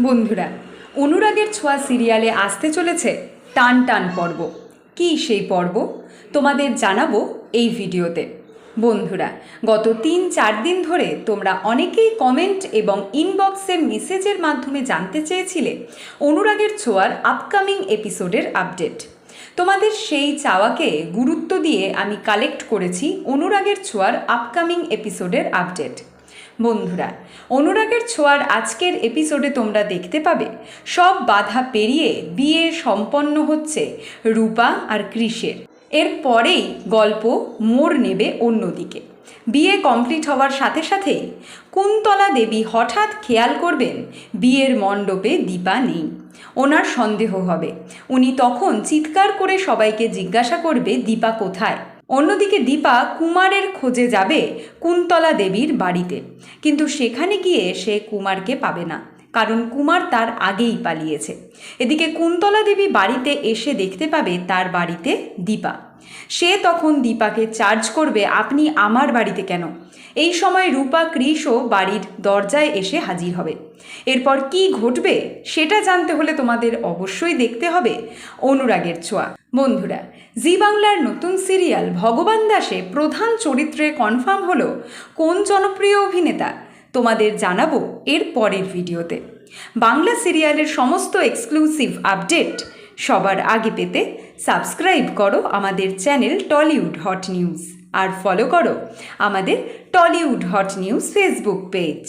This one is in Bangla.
বন্ধুরা, অনুরাগের ছোঁয়া সিরিয়ালে আসতে চলেছে টান টান পর্ব। কী সেই পর্ব তোমাদের জানাবো এই ভিডিওতে। বন্ধুরা, গত ৩-৪ দিন ধরে তোমরা অনেকেই কমেন্ট এবং ইনবক্সে মেসেজের মাধ্যমে জানতে চেয়েছিলে অনুরাগের ছোঁয়ার আপকামিং এপিসোডের আপডেট। তোমাদের সেই চাওয়াকে গুরুত্ব দিয়ে আমি কালেক্ট করেছি অনুরাগের ছোঁয়ার আপকামিং এপিসোডের আপডেট। বন্ধুরা, অনুরাগের ছোঁয়ার আজকের এপিসোডে তোমরা দেখতে পাবে সব বাধা পেরিয়ে বিয়ে সম্পন্ন হচ্ছে রূপা আর কৃষের। এরপরেই গল্প মোড় নেবে অন্যদিকে। বিয়ে কমপ্লিট হওয়ার সাথে সাথেই কুন্তলা দেবী হঠাৎ খেয়াল করবেন বিয়ের মণ্ডপে দীপা নেই। ওনার সন্দেহ হবে। উনি তখন চিৎকার করে সবাইকে জিজ্ঞাসা করবে দীপা কোথায়। অন্যদিকে দীপা কুমারের খোঁজে যাবে কুন্তলা দেবীর বাড়িতে, কিন্তু সেখানে গিয়ে সে কুমারকে পাবে না, কারণ কুমার তার আগেই পালিয়েছে। এদিকে কুন্তলা দেবী বাড়িতে এসে দেখতে পাবে তার বাড়িতে দীপা। সে তখন দীপাকে চার্জ করবে, আপনি আমার বাড়িতে কেন? এই সময় রূপা কৃষও বাড়ির দরজায় এসে হাজির হবে। এরপর কি ঘটবে সেটা জানতে হলে তোমাদের অবশ্যই দেখতে হবে অনুরাগের ছোঁয়া। বন্ধুরা, জি বাংলার নতুন সিরিয়াল ভগবান দাসে প্রধান চরিত্রে কনফার্ম হলো কোন জনপ্রিয় অভিনেতা, তোমাদের জানাবো এর পরের ভিডিওতে। বাংলা সিরিয়ালের সমস্ত এক্সক্লুসিভ আপডেট সবার আগে পেতে সাবস্ক্রাইব করো আমাদের চ্যানেল টলিউড হট নিউজ, আর ফলো করো আমাদের Tollywood hot news Facebook page.